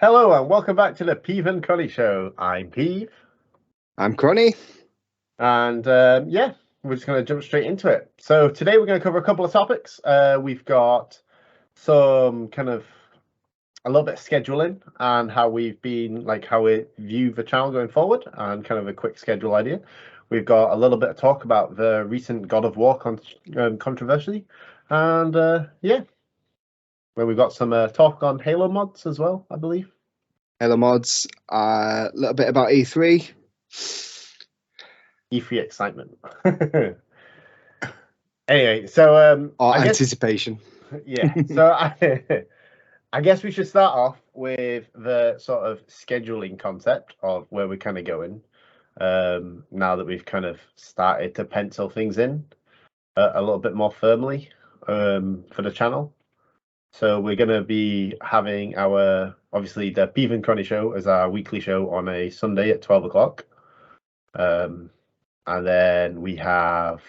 Hello and welcome back to the Peave and Cronnie show. I'm Peave. I'm Cronnie. And we're just going to jump straight into it. So today we're going to cover a couple of topics. We've got some kind of a little bit of scheduling and how we've been, like how we view the channel going forward and kind of a quick schedule idea. We've got a little bit of talk about the recent God of War controversy. And where we've got some talk on Halo mods as well, I believe. Halo mods, a little bit about E3. E3 excitement. Anyway, so Anticipation. Yeah, so I guess we should start off with the sort of scheduling concept of where we're kind of going. Now that we've kind of started to pencil things in a little bit more firmly for the channel. So we're going to be having obviously the Peave and Cronnie show as our weekly show on a Sunday at 12 o'clock. And then we have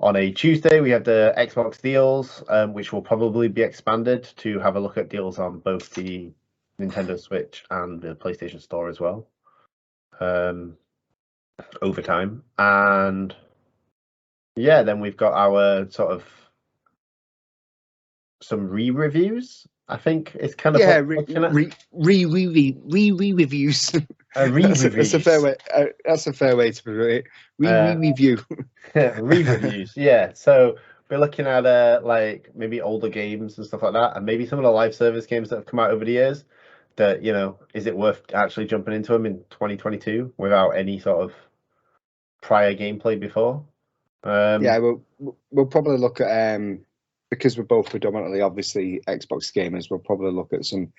on a Tuesday, we have the Xbox deals, which will probably be expanded to have a look at deals on both the Nintendo Switch and the PlayStation Store as well over time. And yeah, then we've got our sort of some re-reviews. I think it's kind of re-reviews. That's a fair way. That's a fair way to put it. Re-review. Re-reviews. Yeah. So we're looking at like maybe older games and stuff like that, and maybe some of the live service games that have come out over the years. That is it worth actually jumping into them in 2022 without any sort of prior gameplay before? We'll probably look at because we're both predominantly obviously Xbox gamers. We'll probably look at some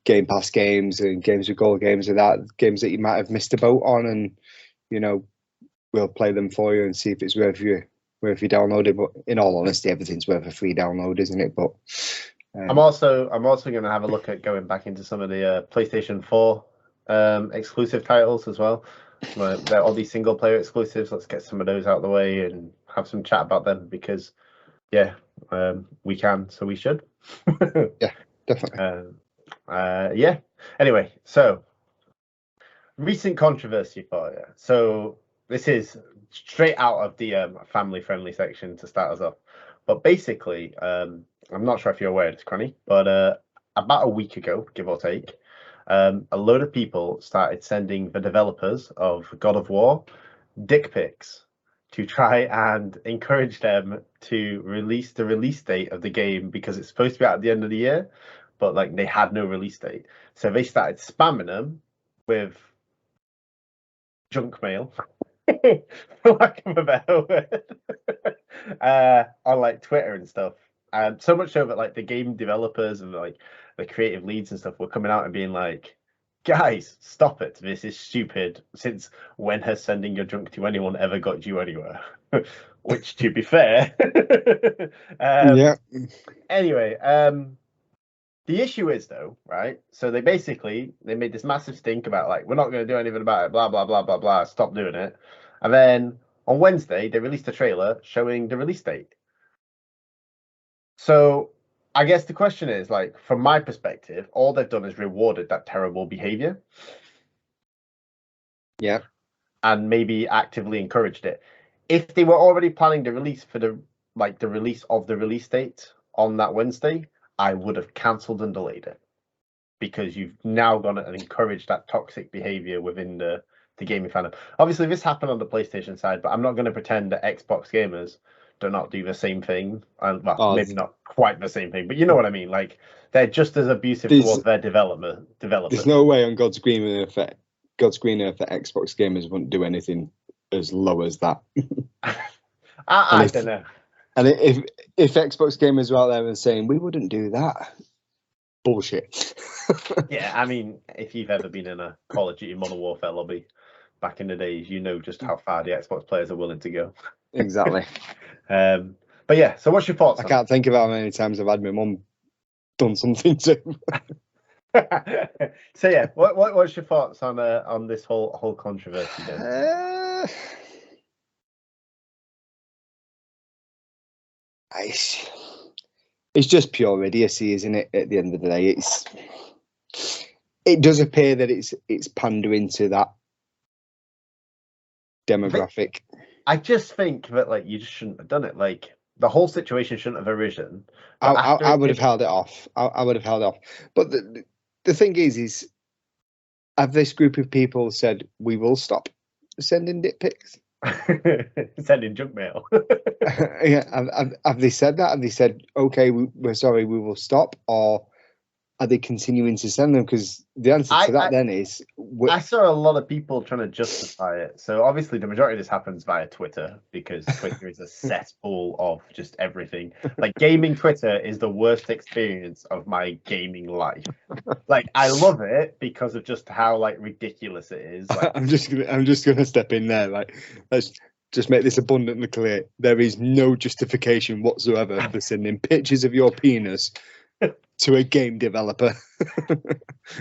Game Pass games and games with gold games and that games that you might have missed a boat on, and we'll play them for you and see if it's worth you download it. But in all honesty, everything's worth a free download, isn't it? But I'm also going to have a look at going back into some of the PlayStation 4 exclusive titles as well. They're all these single player exclusives. Let's get some of those out of the way and have some chat about them because we can, so we should. Yeah, definitely. Anyway, so recent controversy for you. So this is straight out of the family friendly section to start us off. But basically, I'm not sure if you're aware of this, Cronnie, but about a week ago, give or take, a load of people started sending the developers of God of War dick pics to try and encourage them to release the release date of the game because it's supposed to be out at the end of the year, but like they had no release date. So they started spamming them with junk mail, for lack of a better word, on like Twitter and stuff. So much so that like the game developers and like the creative leads and stuff were coming out and being like, guys, stop it. This is stupid. Since when has sending your junk to anyone ever got you anywhere? Which, to be fair. Yeah. Anyway, the issue is, though, right? So they made this massive stink about, like, we're not going to do anything about it, blah, blah, blah, blah, blah, stop doing it. And then on Wednesday, they released a trailer showing the release date. So I guess the question is, like, from my perspective, all they've done is rewarded that terrible behavior. Yeah. And maybe actively encouraged it. If they were already planning the release for the release of the release date on that Wednesday, I would have cancelled and delayed it. Because you've now gone and encouraged that toxic behavior within the gaming fandom. Obviously, this happened on the PlayStation side, but I'm not going to pretend that Xbox gamers do not do the same thing. Maybe not quite the same thing, but you know what I mean. Like, they're just as abusive towards their developers. There's no way on God's green earth that Xbox gamers wouldn't do anything as low as that. I don't know. And if Xbox gamers were out there and saying we wouldn't do that, bullshit. Yeah, I mean, if you've ever been in a Call of Duty Modern Warfare lobby back in the days, you know just how far the Xbox players are willing to go. Exactly. But yeah, so what's your thoughts? I can't think about how many times I've had my mum done something to. So yeah, what's your thoughts on this whole controversy then? It's just pure idiocy, isn't it? At the end of the day, it does appear that it's pandering to that demographic. I just think that like you just shouldn't have done it. Like the whole situation shouldn't have arisen. But I would have held it off. I would have held off. But the thing is have this group of people said we will stop sending dick pics? Sending junk mail. Yeah, have they said that? Have they said, okay, we're sorry, we will stop? Or are they continuing to send them? Because the answer to that then is... I saw a lot of people trying to justify it. So obviously the majority of this happens via Twitter because Twitter is a cesspool of just everything. Like gaming Twitter is the worst experience of my gaming life. Like I love it because of just how like ridiculous it is. Like I'm just gonna step in there. Like let's just make this abundantly clear. There is no justification whatsoever for sending pictures of your penis to a game developer.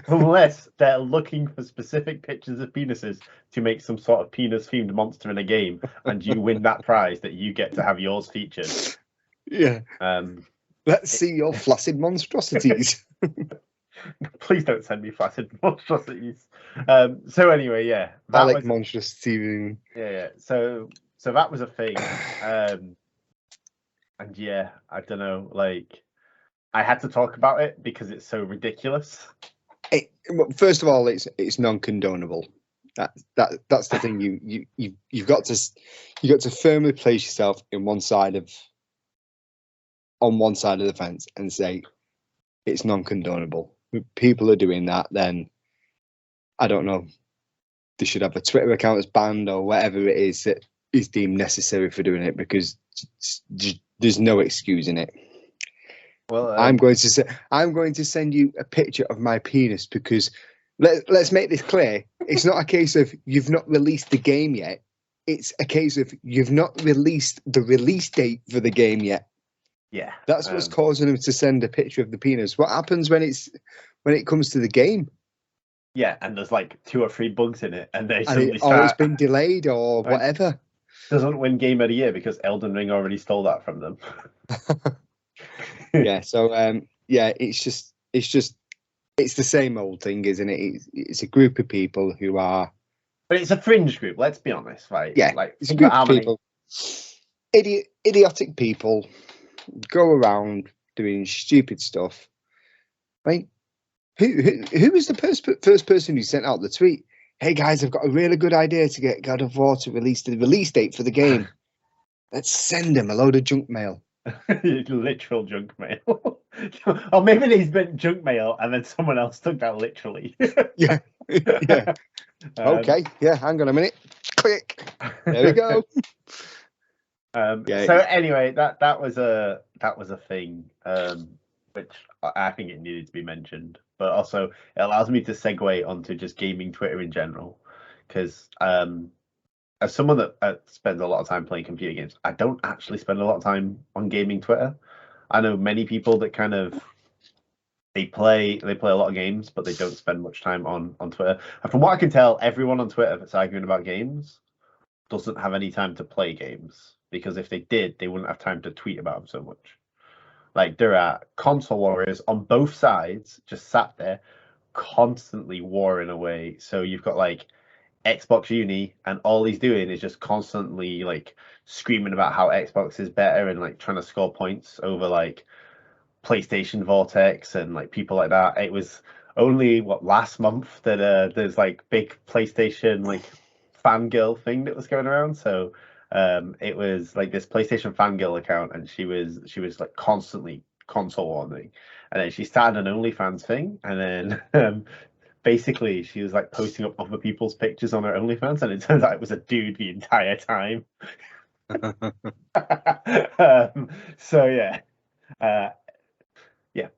Unless they're looking for specific pictures of penises to make some sort of penis-themed monster in a game, and you win that prize that you get to have yours featured. Yeah. Let's see your flaccid monstrosities. Please don't send me flaccid monstrosities. So anyway, yeah. I like monstrosity. Yeah. So that was a thing. And yeah, I don't know, like I had to talk about it because it's so ridiculous. First of all, it's non-condonable. That's the thing. You've got to firmly place yourself on one side of the fence and say it's non-condonable. If people are doing that, then I don't know. They should have a Twitter account that's banned or whatever it is that is deemed necessary for doing it, because there's no excusing it. Well, I'm going to send you a picture of my penis because let's make this clear. It's not a case of you've not released the game yet. It's a case of you've not released the release date for the game yet. Yeah, that's what's causing them to send a picture of the penis. What happens when it comes to the game? Yeah, and there's like 2 or 3 bugs in it, and they it's been delayed or whatever. Doesn't win Game of the Year because Elden Ring already stole that from them. Yeah, so it's the same old thing, isn't it? It's a group of people who are, but it's a fringe group. Let's be honest, right? Yeah, like it's a group of people, idiotic people, go around doing stupid stuff. Right? Who was the first person who sent out the tweet? Hey guys, I've got a really good idea to get God of War to release the release date for the game. Let's send them a load of junk mail. Literal junk mail. Or maybe these meant junk mail and then someone else took that literally. Yeah. Okay, yeah, hang on a minute. Click. There we go. So anyway, that was a thing, which I think it needed to be mentioned, but also it allows me to segue onto just gaming Twitter in general, because as someone that spends a lot of time playing computer games, I don't actually spend a lot of time on gaming Twitter. I know many people that kind of they play a lot of games, but they don't spend much time on Twitter. And from what I can tell, everyone on Twitter that's arguing about games doesn't have any time to play games, because if they did, they wouldn't have time to tweet about them so much. Like there are console warriors on both sides, just sat there, constantly warring away. So you've got like Xbox Uni, and all he's doing is just constantly like screaming about how Xbox is better and like trying to score points over like PlayStation Vortex and like people like that. It was only last month that there's like big PlayStation like fangirl thing that was going around. So it was like this PlayStation fangirl account, and she was like constantly console warning, and then she started an OnlyFans thing, and then basically she was like posting up other people's pictures on her OnlyFans, and it turns out it was a dude the entire time. So yeah,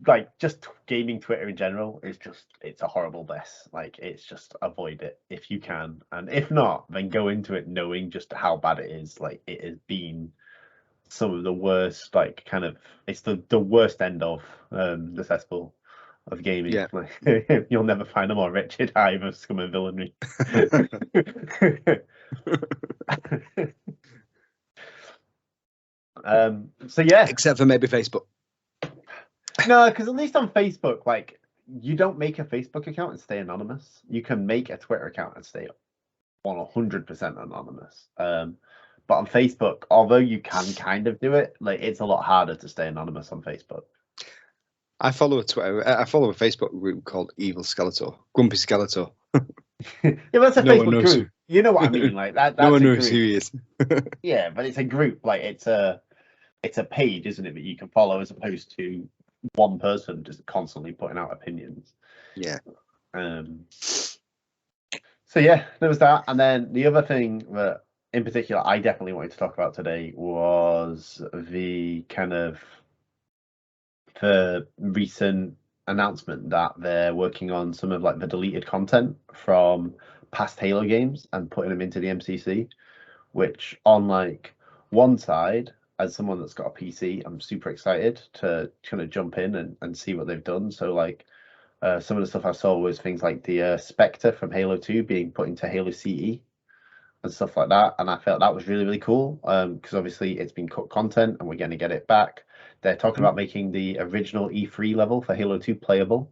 like just gaming Twitter in general is it's a horrible mess. Like it's just avoid it if you can, and if not, then go into it knowing just how bad it is. Like it has been some of the worst, like kind of it's the worst end of the cesspool of gaming. Yeah. Like, you'll never find a more wretched hive of scum and villainy. So yeah, except for maybe Facebook. no, because at least on Facebook, like you don't make a Facebook account and stay anonymous. You can make a Twitter account and stay 100% anonymous. But on Facebook, although you can kind of do it, like it's a lot harder to stay anonymous on Facebook. I follow a Facebook group called Evil Skeletor, Grumpy Skeletor. Yeah, but that's a No one Facebook knows group. You know what I mean? Like that. That's No one a knows group. who he is. Yeah, but it's a group. Like it's a page, isn't it, that you can follow as opposed to one person just constantly putting out opinions. Yeah. So yeah, there was that, and then the other thing that, in particular, I definitely wanted to talk about today was the kind of the recent announcement that they're working on some of like the deleted content from past Halo games and putting them into the MCC, which on like one side, as someone that's got a PC, I'm super excited to kind of jump in and see what they've done. So like some of the stuff I saw was things like the Spectre from Halo 2 being put into Halo CE and stuff like that, and I felt that was really, really cool because obviously it's been cut content and we're going to get it back. They're talking about making the original E3 level for Halo 2 playable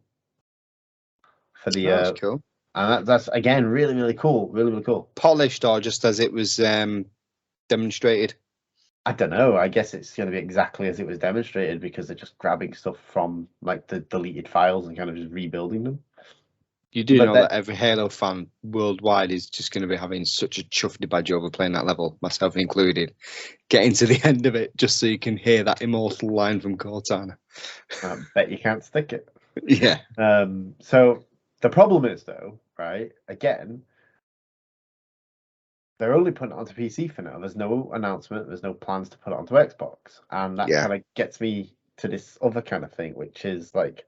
for the that's cool. And that's again really, really cool. Really, really cool. Polished or just as it was demonstrated? I don't know. I guess it's going to be exactly as it was demonstrated because they're just grabbing stuff from like the deleted files and kind of just rebuilding them. You do know that every Halo fan worldwide is just going to be having such a chuffed badge over playing that level, myself included, getting to the end of it just so you can hear that immortal line from Cortana. I bet you can't stick it. Yeah. So the problem is, though, right, again, they're only putting it onto PC for now. There's no announcement. There's no plans to put it onto Xbox. And that kind of gets me to this other kind of thing, which is like,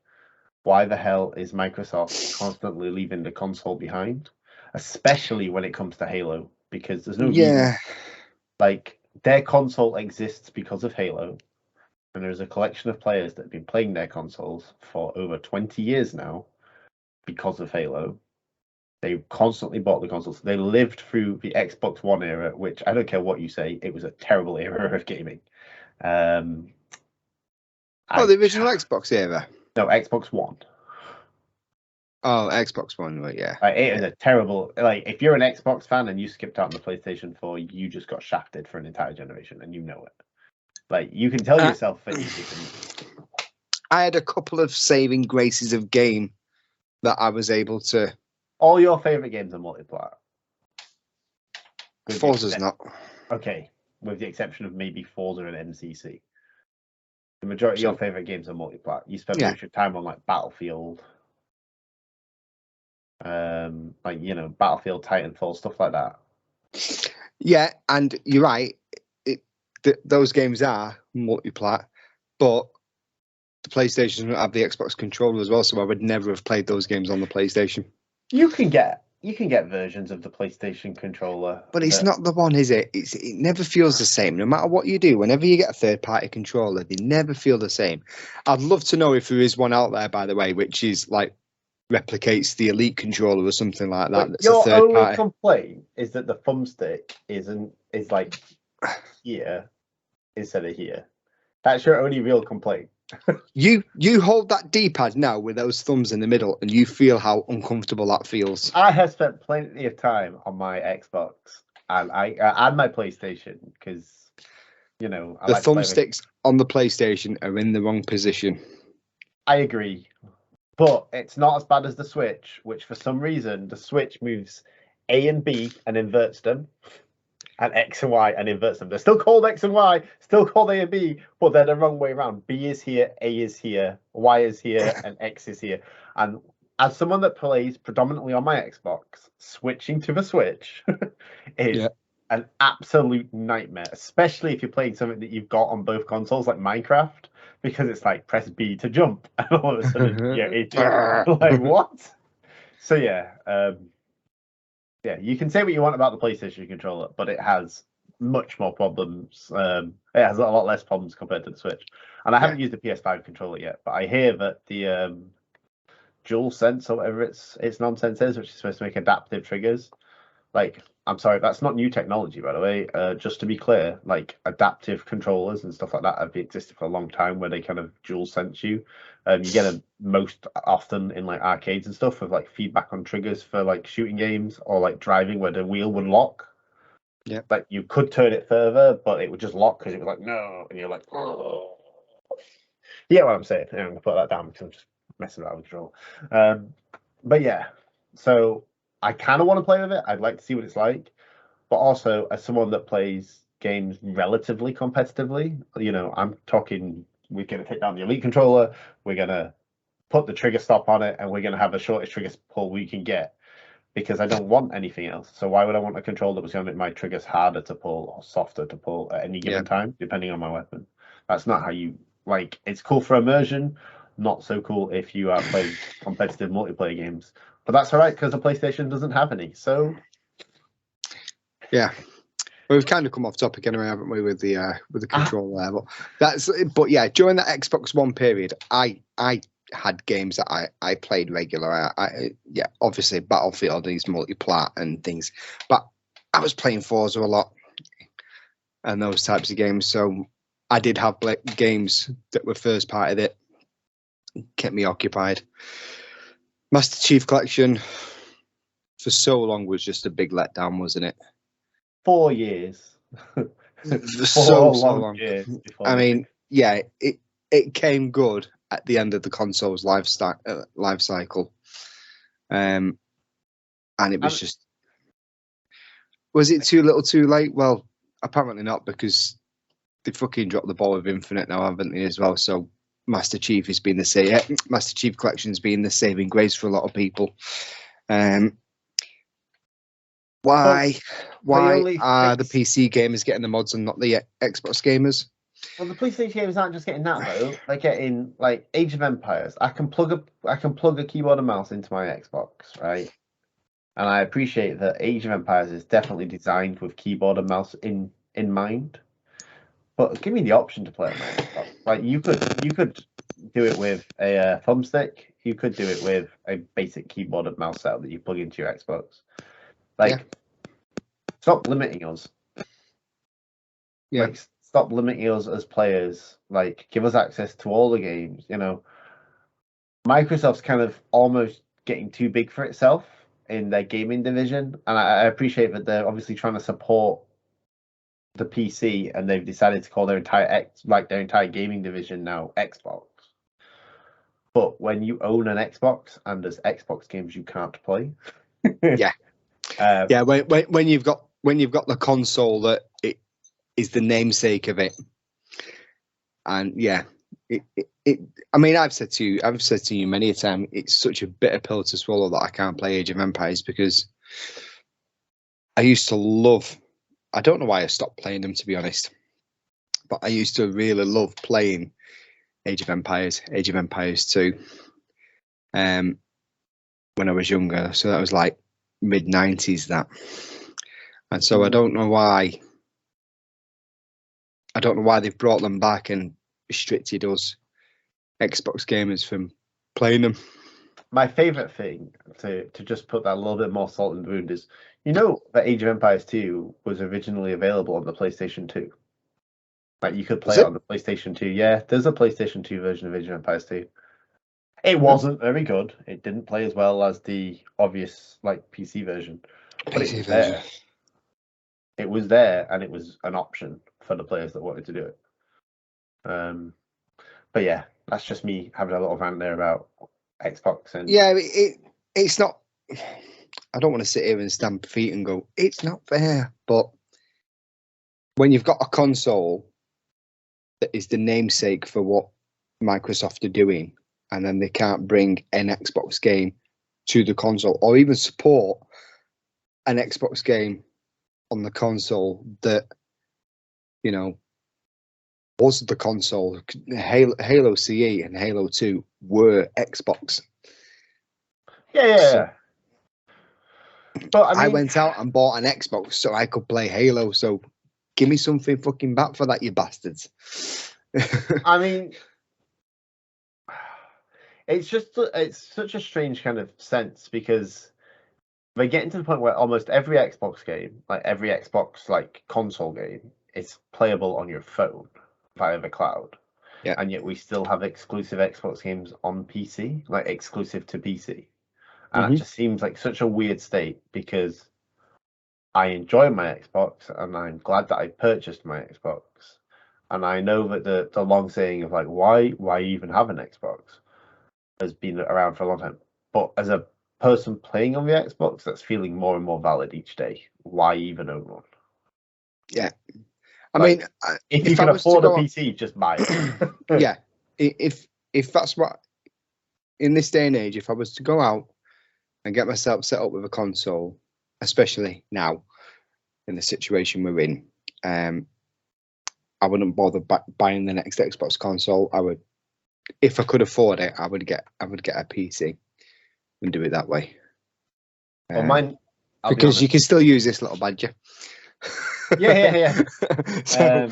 why the hell is Microsoft constantly leaving the console behind? Especially when it comes to Halo, because there's no reason. Like, their console exists because of Halo. And there's a collection of players that have been playing their consoles for over 20 years now because of Halo. They constantly bought the consoles. They lived through the Xbox One era, which I don't care what you say, it was a terrible era of gaming. The original Xbox era? No, Xbox One. Oh, Xbox One, right, yeah. It is a terrible, like, if you're an Xbox fan and you skipped out on the PlayStation 4, you just got shafted for an entire generation, and you know it. Like, you can tell yourself that you didn't. I had a couple of saving graces of game that I was able to. All your favorite games are multiplayer. Forza's not. Okay, with the exception of maybe Forza and MCC. The majority of your favorite games are multiplayer. You spend most of your time on like Battlefield, like, you know, Battlefield, Titanfall, stuff like that. Yeah, and you're right. Those games are multiplayer, but the PlayStation doesn't have the Xbox controller as well, so I would never have played those games on the PlayStation. You can get versions of the PlayStation controller, but it's not the one, is it? It never feels the same. No matter what you do, whenever you get a third-party controller, they never feel the same. I'd love to know if there is one out there, by the way, which is like replicates the Elite controller or something like that. That's your only complaint is that the thumbstick is like here instead of here. That's your only real complaint. You hold that D-pad now with those thumbs in the middle, and you feel how uncomfortable that feels. I have spent plenty of time on my Xbox and my PlayStation because, you know, the thumbsticks on the PlayStation are in the wrong position. I agree, but it's not as bad as the Switch, which for some reason the Switch moves A and B and inverts them, and X and Y and inverts them. They're still called X and Y, still called A and B, but they're the wrong way around. B is here, A is here, Y is here, and X is here. And as someone that plays predominantly on my Xbox, switching to the Switch is an absolute nightmare, especially if you're playing something that you've got on both consoles, like Minecraft, because it's like press B to jump, and all of a sudden, it's like what? So yeah, you can say what you want about the PlayStation controller, but it has much more problems. It has a lot less problems compared to the Switch. And I haven't used the PS5 controller yet, but I hear that the DualSense or whatever its nonsense is, which is supposed to make adaptive triggers, like, I'm sorry, that's not new technology, by the way. Just to be clear, like adaptive controllers and stuff like that have existed for a long time, where they kind of dual sense you. You get them most often in like arcades and stuff with like feedback on triggers for like shooting games or like driving, where the wheel would lock. Yeah. Like you could turn it further, but it would just lock because it was like no, and you're like, oh. You get what I'm saying? I'm gonna put that down because I'm just messing around with control. But yeah, so I kind of want to play with it. I'd like to see what it's like, but also as someone that plays games relatively competitively, I'm talking. We're gonna take down the Elite controller. We're gonna put the trigger stop on it, and we're gonna have the shortest trigger pull we can get because I don't want anything else. So why would I want a control that was going to make my triggers harder to pull or softer to pull at any given time, depending on my weapon? That's not how you like. It's cool for immersion, not so cool if you are playing competitive multiplayer games. But that's all right because the PlayStation doesn't have any. So yeah. Well, we've kind of come off topic anyway, haven't we, with the controller level? But yeah, during that Xbox One period, I had games that I played regular. Yeah, obviously Battlefield is multi-plat and things, but I was playing Forza a lot and those types of games. So I did have games that were first party that kept me occupied. Master Chief Collection for so long was just a big letdown, wasn't it? 4 years. so long. Years I mean, yeah, it came good at the end of the console's life cycle, and it was just. Was it too little, too late? Well, apparently not, because they fucking dropped the ball with Infinite now, haven't they, as well? So Master Chief has been Master Chief Collection's been the saving grace for a lot of people. Why are the PC gamers getting the mods and not the Xbox gamers? Well, the PlayStation gamers aren't just getting that though. They're getting like Age of Empires. I can plug a keyboard and mouse into my Xbox, right? And I appreciate that Age of Empires is definitely designed with keyboard and mouse in mind. But give me the option to play on my Xbox. Like you could do it with a thumbstick. You could do it with a basic keyboard and mouse setup that you plug into your Xbox. Like, stop limiting us. Yeah. Like, stop limiting us as players. Like, give us access to all the games. Microsoft's kind of almost getting too big for itself in their gaming division, and I appreciate that they're obviously trying to support the PC, and they've decided to call their entire gaming division now Xbox. But when you own an Xbox and there's Xbox games you can't play, yeah, when you've got the console that it is the namesake of it, and yeah, I mean, I've said to you many a time, it's such a bitter pill to swallow that I can't play Age of Empires because I used to love. I don't know why I stopped playing them, to be honest, but I used to really love playing Age of Empires 2, when I was younger. So that was like mid-90s, that. And so I don't know why they've brought them back and restricted us Xbox gamers from playing them. My favorite thing, to just put that a little bit more salt in the wound, is that Age of Empires 2 was originally available on the PlayStation 2. Like you could play it on the PlayStation 2. Yeah, there's a PlayStation 2 version of Age of Empires 2. It wasn't very good. It didn't play as well as the obvious like PC version. But it was there. It was there, and it was an option for the players that wanted to do it. But yeah, that's just me having a little rant there about Xbox and it's not. I don't want to sit here and stamp feet and go, it's not fair. But when you've got a console that is the namesake for what Microsoft are doing, and then they can't bring an Xbox game to the console or even support an Xbox game on the console that, was the console. Halo CE and Halo 2 were Xbox. Yeah. So, but I went out and bought an Xbox so I could play Halo. So give me something fucking back for that, you bastards. I mean, it's such a strange kind of sense because we're getting to the point where almost every Xbox game, like every Xbox like console game, is playable on your phone via the cloud. Yeah. And yet we still have exclusive Xbox games on PC, like exclusive to PC. And it just seems like such a weird state because I enjoy my Xbox and I'm glad that I purchased my Xbox. And I know that the long saying of like why even have an Xbox has been around for a long time. But as a person playing on the Xbox, that's feeling more and more valid each day. Why even own one? Yeah. I Like, mean, if you if I can was to afford a go, PC, just buy it. yeah. If that's what in this day and age, if I was to go out and get myself set up with a console, especially now in the situation we're in, I wouldn't bother buying the next Xbox console. I would, if I could afford it, I would get a PC and do it that way. Well, mine, I'll be because you honest. can still use this little badger. Yeah. So,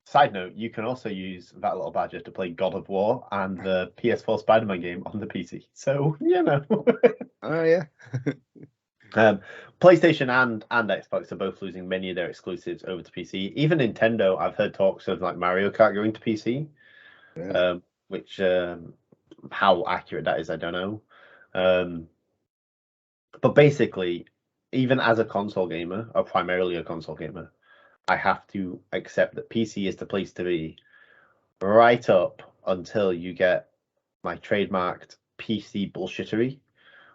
Side note, you can also use that little badger to play God of War and the PS4 Spider-Man game on the PC. So, you know. oh yeah. PlayStation and Xbox are both losing many of their exclusives over to PC. Even Nintendo, I've heard talks of like Mario Kart going to PC, which how accurate that is, I don't know. But basically, even as a console gamer, or primarily a console gamer, I have to accept that PC is the place to be right up until you get my trademarked PC bullshittery,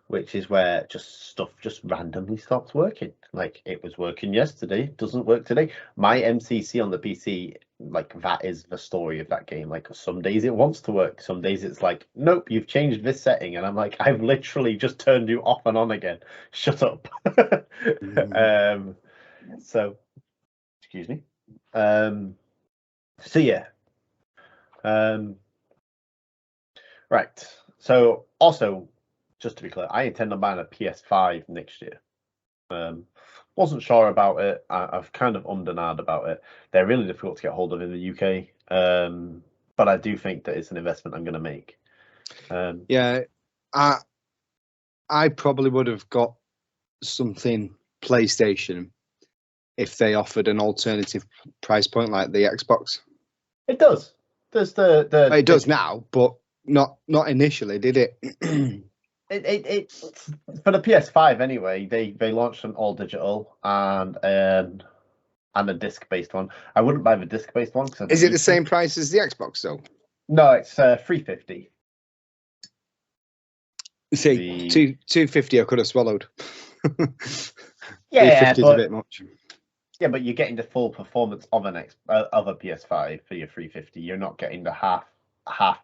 which is where stuff just randomly stops working. Like it was working yesterday, doesn't work today. My MCC on the PC, like that is the story of that game. Like some days it wants to work, some days it's like, nope, you've changed this setting, and I'm like, I've literally just turned you off and on again. Shut up. So, excuse me. So yeah. Right. So also, just to be clear, I intend on buying a PS5 next year. Wasn't sure about it. I've kind of ummed and ahed about it. They're really difficult to get hold of in the UK. But I do think that it's an investment I'm going to make. Yeah, I probably would have got something PlayStation if they offered an alternative price point like the Xbox. It does. There's it does now, but not initially, did it? It's for the PS5 anyway. They launched an all digital and a disc-based one. I wouldn't buy the disc-based one because is it the same price as the Xbox though? No, it's $350. See, 250 I could have swallowed. Yeah, 350 is a bit much. Yeah, but you're getting the full performance of a PS5 for your 350. You're not getting the half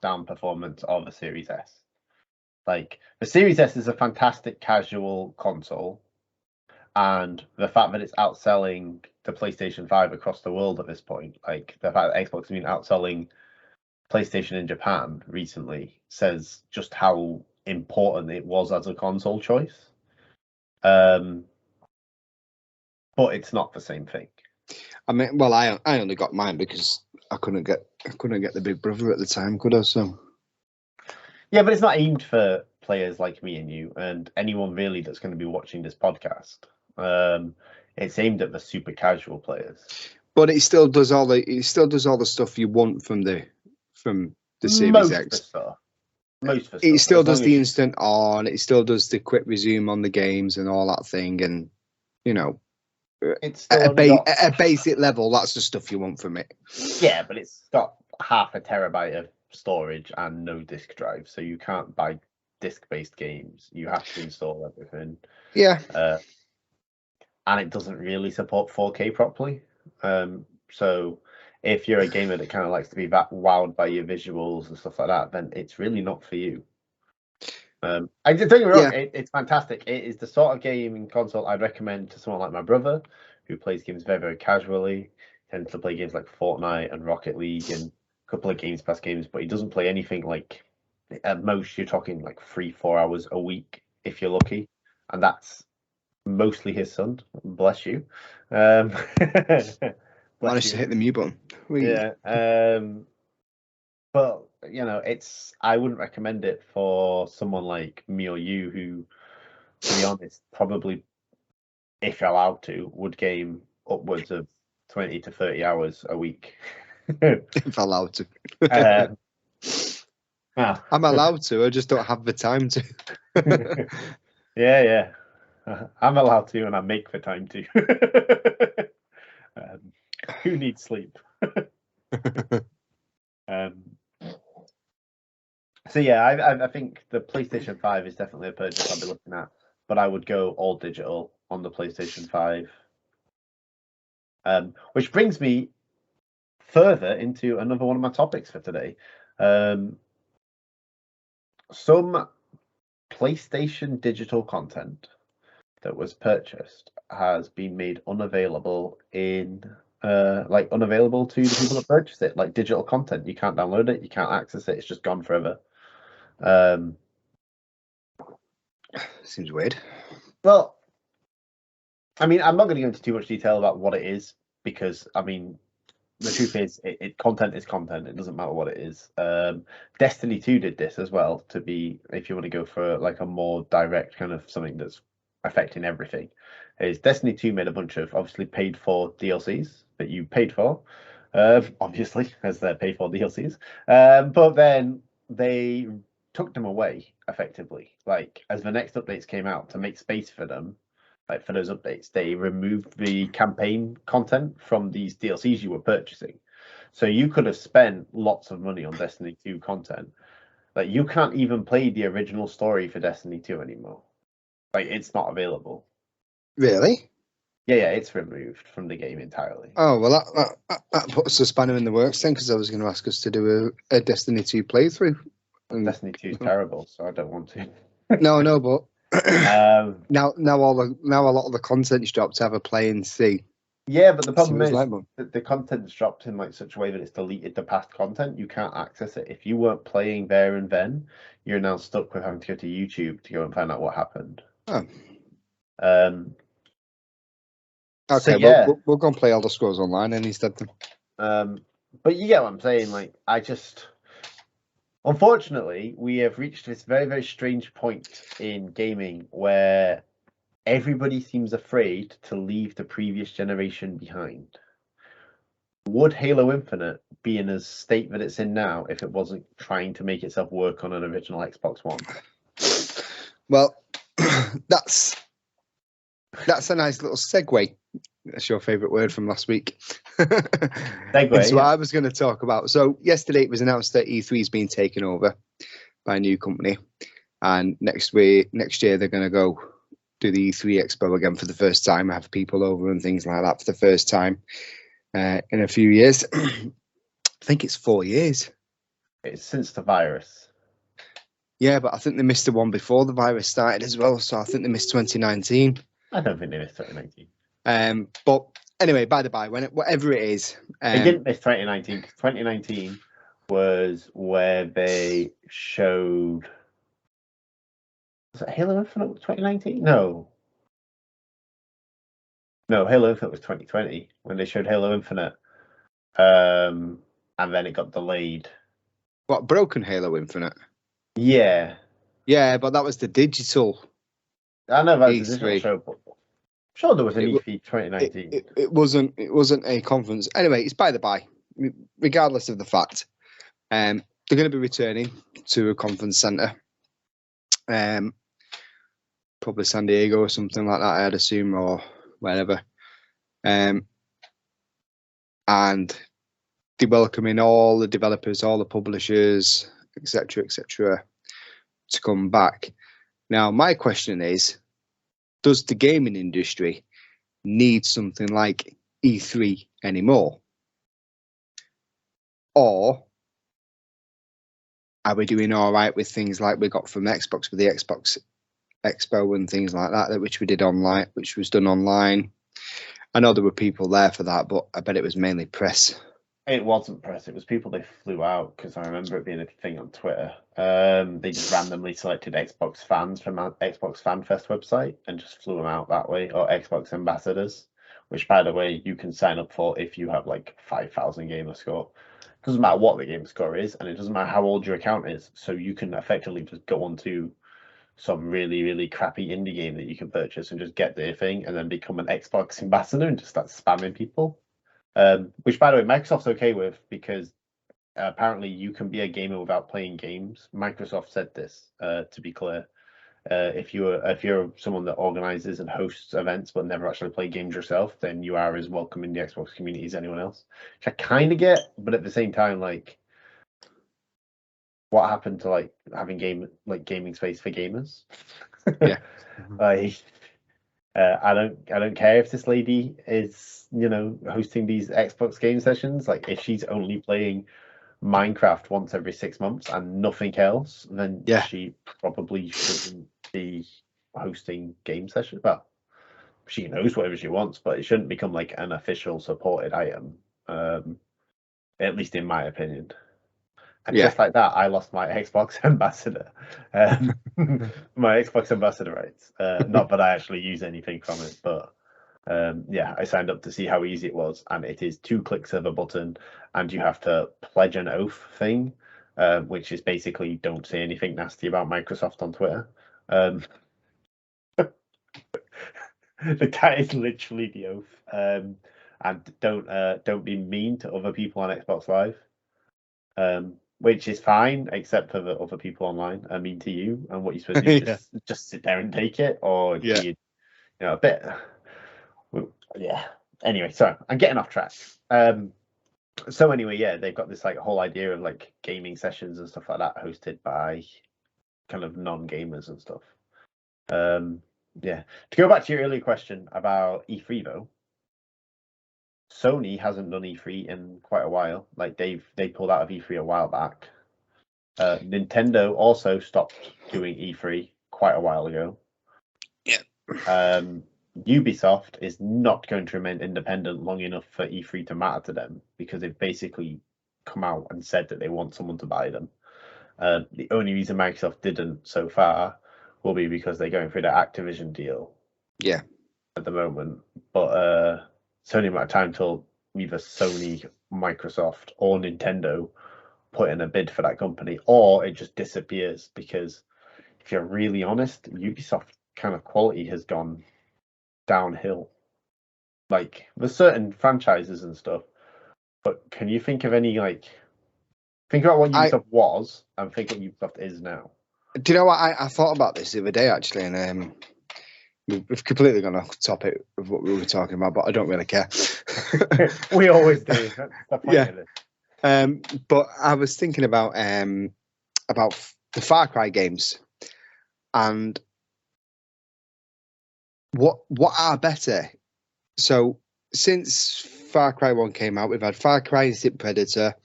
down performance of a Series S. Like the Series S is a fantastic casual console, and the fact that it's outselling the PlayStation 5 across the world at this point, like the fact that Xbox has been outselling PlayStation in Japan recently, says just how important it was as a console choice. But it's not the same thing. I mean, well, I only got mine because I couldn't get the Big Brother at the time, could I? So yeah, but it's not aimed for players like me and you and anyone really that's going to be watching this podcast. It's aimed at the super casual players. But it still does all the stuff you want from the Series X. It still does the instant on. It still does the quick resume on the games and all that thing, and you know. It's at a basic level, that's the stuff you want from it. Yeah, but it's got 0.5 terabyte of storage and no disk drive, so you can't buy disk-based games. You have to install everything. Yeah. And it doesn't really support 4K properly. So if you're a gamer that kind of likes to be that wowed by your visuals and stuff like that, then it's really not for you. Don't get me wrong, it's fantastic. It is the sort of gaming console I'd recommend to someone like my brother, who plays games very, very casually, tends to play games like Fortnite and Rocket League and a couple of Games Pass games, but he doesn't play anything like, at most, you're talking like 3-4 hours a week, if you're lucky. And that's mostly his son. Bless you. Managed to hit the mute button. Yeah. But I wouldn't recommend it for someone like me or you who to be honest, probably, if allowed to, would game upwards of 20 to 30 hours a week. If allowed to. I'm allowed to, I just don't have the time to. Yeah. I'm allowed to, and I make the time to. Who needs sleep? So yeah, I think the PlayStation 5 is definitely a purchase I'll be looking at, but I would go all digital on the PlayStation 5. Which brings me further into another one of my topics for today. Some PlayStation digital content that was purchased has been made unavailable unavailable to the people that purchase it, like digital content. You can't download it, you can't access it, it's just gone forever. Seems weird. Well, I mean, I'm not going to go into too much detail about what it is, because I mean, the truth is, content is content. It doesn't matter what it is. Destiny 2 did this as well, if you want to go for like a more direct kind of something that's affecting everything. Is Destiny 2 made a bunch of obviously paid for DLCs that you paid for, obviously, as they're paid for DLCs. But then they took them away effectively. Like, as the next updates came out, to make space for them, like for those updates, they removed the campaign content from these DLCs you were purchasing. So you could have spent lots of money on Destiny 2 content. Like, you can't even play the original story for Destiny 2 anymore. Like, it's not available. Really? Yeah, it's removed from the game entirely. Oh, well, that puts a spanner in the works then, because I was going to ask us to do a Destiny 2 playthrough. Destiny 2 is terrible, so I don't want to. No, but now a lot of the content's dropped to have a play and see. Yeah, but the problem is like that the content's dropped in like such a way that it's deleted the past content. You can't access it. If you weren't playing there and then, you're now stuck with having to go to YouTube to go and find out what happened. Oh. So Okay, yeah, we'll go and play Elder Scrolls Online and instead. but you get what I'm saying. Like, unfortunately, we have reached this very, very strange point in gaming where everybody seems afraid to leave the previous generation behind. Would Halo Infinite be in a state that it's in now if it wasn't trying to make itself work on an original Xbox One? Well, that's a nice little segue. That's your favourite word from last week. Segue. That's what I was going to talk about. So yesterday it was announced that E3 is being taken over by a new company, and next year they're going to go do the E3 Expo again for the first time, have people over and things like that for the first time in a few years. I think it's 4 years. It's since the virus. Yeah, but I think they missed the one before the virus started as well, so I think they missed 2019. I don't think they missed 2019. But anyway, by the by, whatever it is, they didn't miss 2019 because 2019 was where they showed. Was it Halo Infinite 2019? No, Halo Infinite was 2020 when they showed Halo Infinite, and then it got delayed. What, broken Halo Infinite? Yeah, but that was the digital. I know that was the digital show, but sure there was an E3 2019. It wasn't a conference. Anyway, it's by the by. Regardless of the fact, they're going to be returning to a conference centre, probably San Diego or something like that, I'd assume, or wherever. And they're welcoming all the developers, all the publishers, etc., to come back. Now, my question is, does the gaming industry need something like E3 anymore? Or are we doing all right with things like we got from Xbox with the Xbox Expo and things like that, which we did online, which was done online? I know there were people there for that, but I bet it was mainly press. It wasn't press. It was people they flew out, because I remember it being a thing on Twitter. They just randomly selected Xbox fans from our Xbox Fan Fest website and just flew them out that way, or Xbox ambassadors, which, by the way, you can sign up for if you have like 5,000 gamer score. It doesn't matter what the gamer score is, and it doesn't matter how old your account is. So you can effectively just go onto some really, really crappy indie game that you can purchase and just get their thing and then become an Xbox ambassador and just start spamming people. Which, by the way, Microsoft's okay with, because apparently you can be a gamer without playing games. Microsoft said this, to be clear. If you're someone that organizes and hosts events but never actually play games yourself, then you are as welcome in the Xbox community as anyone else. Which I kind of get, but at the same time, like, what happened to like having gaming space for gamers? Yeah. Like, I don't care if this lady is, hosting these Xbox game sessions. Like, if she's only playing Minecraft once every 6 months and nothing else, then she probably shouldn't be hosting game sessions. Well, she can host whatever she wants, but it shouldn't become like an official supported item. At least in my opinion. And just like that, I lost my Xbox ambassador, my Xbox ambassador rights. Not that I actually use anything from it, but I signed up to see how easy it was, and it is 2 clicks of a button, and you have to pledge an oath thing, which is basically don't say anything nasty about Microsoft on Twitter. That is literally the oath. And don't be mean to other people on Xbox Live. Which is fine, except for the other people online are mean to you, and what you're supposed to do just sit there and take it, or you a bit. Anyway, sorry, I'm getting off track. So anyway, they've got this like whole idea of like gaming sessions and stuff like that hosted by kind of non-gamers and stuff. To go back to your earlier question about E3 though, Sony hasn't done E3 in quite a while. Like they pulled out of E3 a while back. Nintendo also stopped doing E3 quite a while ago. Yeah. Ubisoft is not going to remain independent long enough for E3 to matter to them, because they've basically come out and said that they want someone to buy them. The only reason Microsoft didn't so far will be because they're going through the Activision deal. Yeah. At the moment, but it's only a matter of time till either Sony, Microsoft, or Nintendo put in a bid for that company, or it just disappears. Because if you're really honest, Ubisoft kind of quality has gone downhill. Like, there's certain franchises and stuff, but can you think of any, like, think about what Ubisoft was and think what Ubisoft is now? Do you know what? I thought about this the other day, actually, and we've completely gone off topic of what we were talking about, but I don't really care. We always do. That's the point of it. But I was thinking about the Far Cry games, and what are better. So since Far Cry 1 came out, we've had Far Cry Instinct Predator,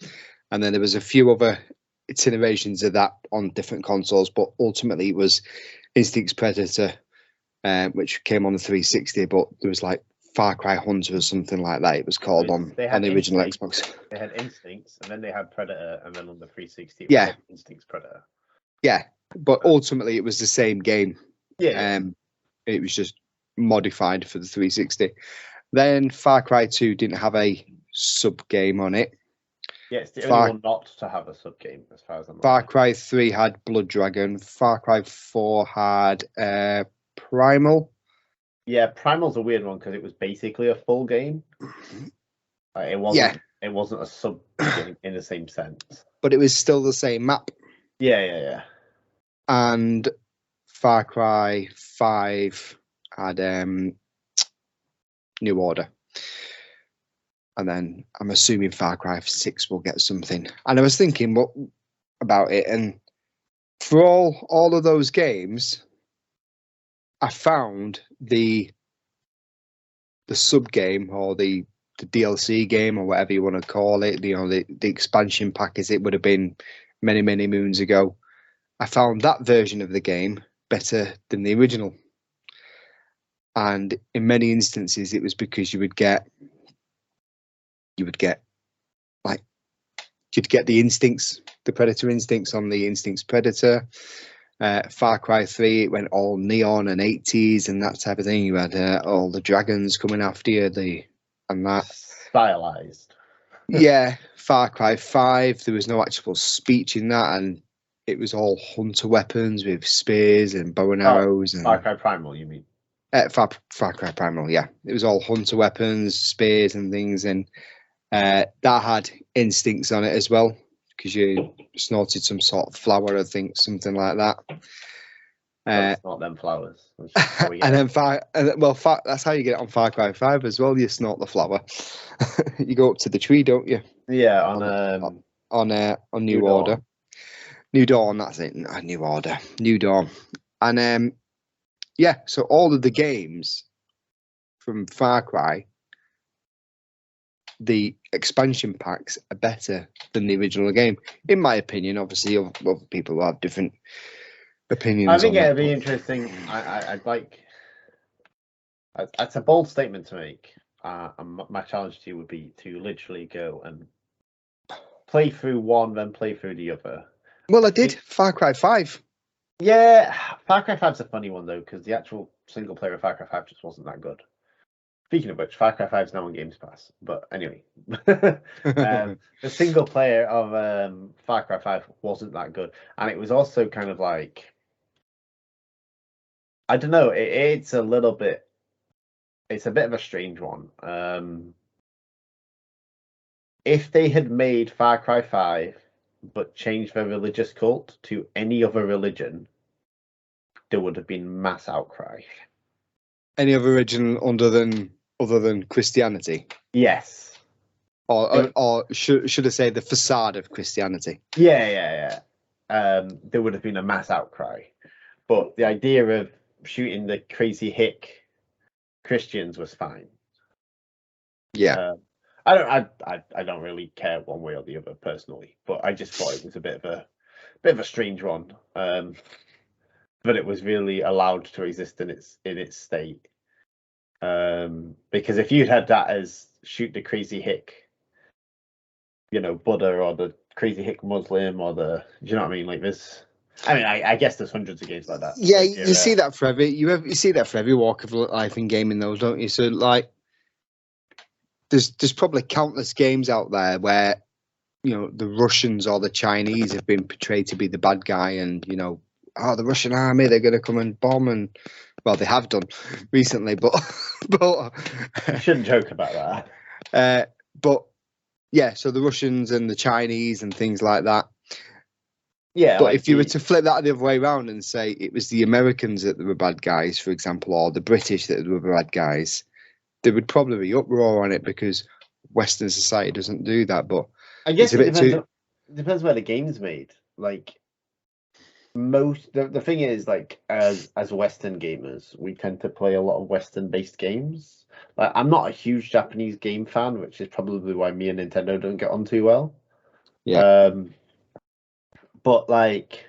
and then there was a few other iterations of that on different consoles, but ultimately it was Instinct Predator, which came on the 360, but there was like Far Cry Hunter or something like that it was called on the original Xbox. They had Instincts, and then they had Predator, and then on the 360 it was Instincts Predator. Yeah, but ultimately it was the same game. Yeah. It was just modified for the 360. Then Far Cry 2 didn't have a sub game on it. Yeah, it's the only one not to have a sub game, as far as I'm aware. Far Cry 3 had Blood Dragon. Far Cry 4 had Primal. Yeah, Primal's a weird one because it was basically a full game. It wasn't a sub game in the same sense. But it was still the same map. Yeah. And Far Cry 5 had New Order. And then I'm assuming Far Cry 6 will get something. And I was thinking about it, and for all of those games, I found the sub game or the DLC game or whatever you want to call it, the expansion pack, as it would have been many, many moons ago. I found that version of the game better than the original. And in many instances, it was because you'd get the instincts, the Predator instincts on the Instincts Predator. Far Cry 3, it went all neon and 80s and that type of thing. You had all the dragons coming after you, and that stylized. Yeah, Far Cry 5, there was no actual speech in that, and it was all hunter weapons with spears and bow and arrows. And Far Cry Primal, you mean? Far Cry Primal, yeah. It was all hunter weapons, spears and things, and that had instincts on it as well, because you snorted some sort of flower, I think, something like that. It's not them flowers. And then that's how you get it on Far Cry 5 as well. You snort the flower. You go up to the tree, don't you? Yeah, on New Order. Dawn. New Dawn, that's it. New Order. New Dawn. And yeah, so all of the games from Far Cry, the expansion packs are better than the original game, in my opinion. Obviously, other people will have different opinions. I think it'd be interesting. I'd like. That's a bold statement to make. And my challenge to you would be to literally go and play through one, then play through the other. Well, I did. Far Cry 5. Yeah, Far Cry 5's a funny one though, because the actual single player of Far Cry 5 just wasn't that good. Speaking of which, Far Cry 5 is now on Games Pass. But anyway, the single player of Far Cry 5 wasn't that good, and it was also kind of like, I don't know. It's a little bit. It's a bit of a strange one. If they had made Far Cry 5 but changed their religious cult to any other religion, there would have been mass outcry. Any other religion other than Christianity? Yes. Or should I say the facade of Christianity? Yeah. There would have been a mass outcry. But the idea of shooting the crazy hick Christians was fine. Yeah. I don't really care one way or the other personally, but I just thought it was a bit of a strange one. But it was really allowed to exist in its state. Because if you'd had that as shoot the crazy hick, Buddha, or the crazy hick Muslim, or do you know what I mean? Like this. I mean, I guess there's hundreds of games like that. Yeah, you see that for you see that for every walk of life in gaming, though, don't you? So like, there's probably countless games out there where the Russians or the Chinese have been portrayed to be the bad guy, and the Russian army, they're going to come and bomb, and well, they have done recently, but you shouldn't joke about that. But yeah, so the Russians and the Chinese and things like that. Yeah, but if you were to flip that the other way around and say it was the Americans that were bad guys, for example, or the British that were bad guys, there would probably be uproar on it, because Western society doesn't do that. But I guess it depends where the game's made. Like, the thing is, like, as Western gamers, we tend to play a lot of Western-based games. Like, I'm not a huge Japanese game fan, which is probably why me and Nintendo don't get on too well. Yeah. But like,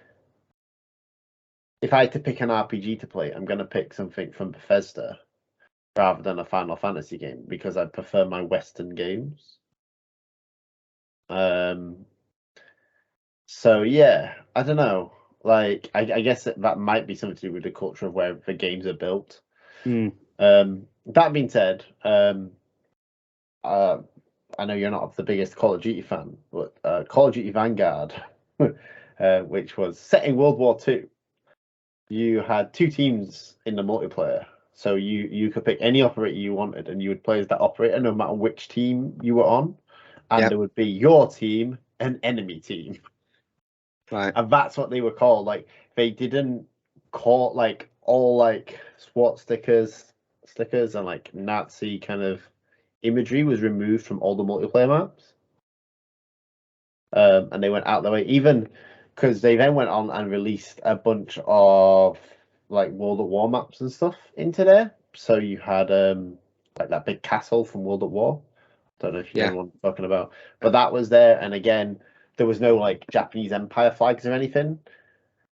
if I had to pick an RPG to play, I'm gonna pick something from Bethesda rather than a Final Fantasy game, because I prefer my Western games. So yeah, I don't know. Like, I guess that might be something to do with the culture of where the games are built. That being said, I know you're not the biggest Call of Duty fan, but Call of Duty Vanguard, which was set in World War II, you had two teams in the multiplayer. So you could pick any operator you wanted, and you would play as that operator no matter which team you were on. And there would be your team and enemy team. Right. And that's what they were called. Like, they didn't call, like, all like SWAT stickers and like Nazi kind of imagery was removed from all the multiplayer maps. And they went out the way, even because they then went on and released a bunch of like World at War maps and stuff into there. So you had like that big castle from World at War. Don't know if you know what I'm talking about, but that was there. And again, there was no like Japanese Empire flags or anything.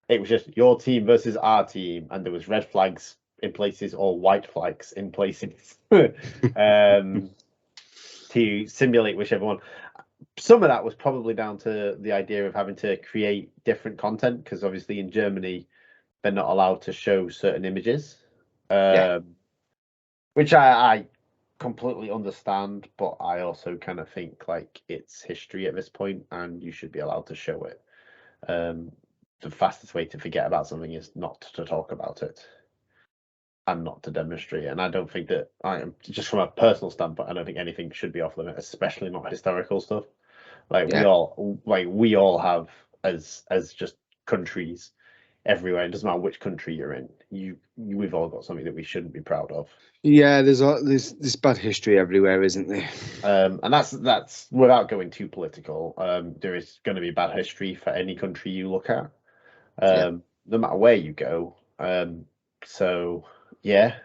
It was just your team versus our team, and there was red flags in places or white flags in places to simulate whichever one. Some of that was probably down to the idea of having to create different content, because obviously in Germany they're not allowed to show certain images, which I completely understand, but I also kind of think like it's history at this point and you should be allowed to show it. the fastest way to forget about something is not to talk about it and not to demonstrate it. And I don't think that just from a personal standpoint, I don't think anything should be off limit, especially not historical stuff. Like we all have as just countries everywhere. It doesn't matter which country you're in. We've all got something that we shouldn't be proud of. Yeah, there's bad history everywhere, isn't there? And that's without going too political. There is going to be bad history for any country you look at, no matter where you go. So yeah,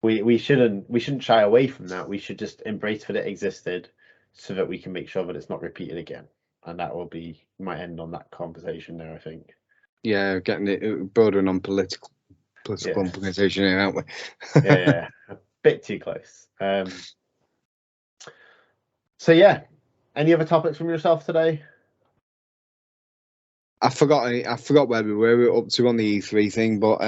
we shouldn't shy away from that. We should just embrace that it existed, so that we can make sure that it's not repeated again. And that will be my end on that conversation there, I think. Yeah, getting it bordering on political implication here, aren't we? yeah, a bit too close. So yeah, any other topics from yourself today? I forgot where we were up to on the E3 thing, but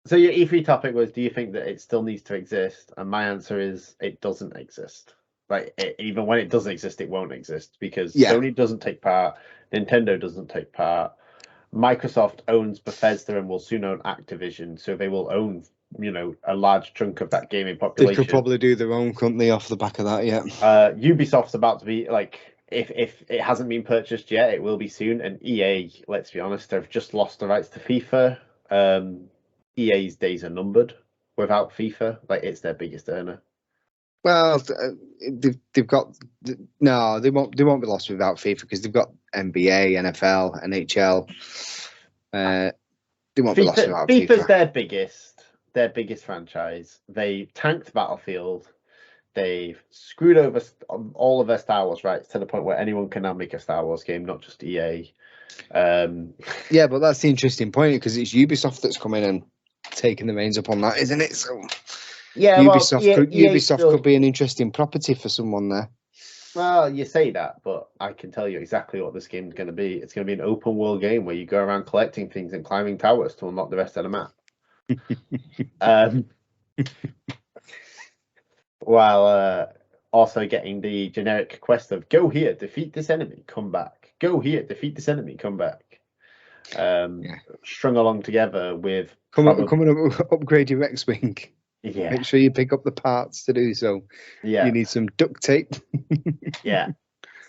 so your E3 topic was, do you think that it still needs to exist? And my answer is, it doesn't exist. Like, even when it does exist, it won't exist because Sony doesn't take part, Nintendo doesn't take part, Microsoft owns Bethesda and will soon own Activision, so they will own, a large chunk of that gaming population. They could probably do their own, couldn't they, off the back of that? Yeah. Ubisoft's about to be like, if it hasn't been purchased yet, it will be soon. And EA, let's be honest, they've just lost the rights to FIFA. EA's days are numbered without FIFA. Like, it's their biggest earner. Well, they've got no, they won't be lost without FIFA because they've got NBA, NFL, NHL. They won't be lost without FIFA. FIFA's their biggest franchise. They tanked Battlefield. They've screwed over all of their Star Wars rights to the point where anyone can now make a Star Wars game, not just EA. Yeah, but that's the interesting point because it's Ubisoft that's coming and taking the reins up on that, isn't it? So yeah, Ubisoft could be an interesting property for someone there. Well, you say that, but I can tell you exactly what this game's going to be. It's going to be an open world game where you go around collecting things and climbing towers to unlock the rest of the map. While also getting the generic quest of go here, defeat this enemy, come back. Go here, defeat this enemy, come back. Strung along together with come and upgrade your X-Wing. Yeah. Make sure you pick up the parts to do so. Yeah. You need some duct tape. Yeah.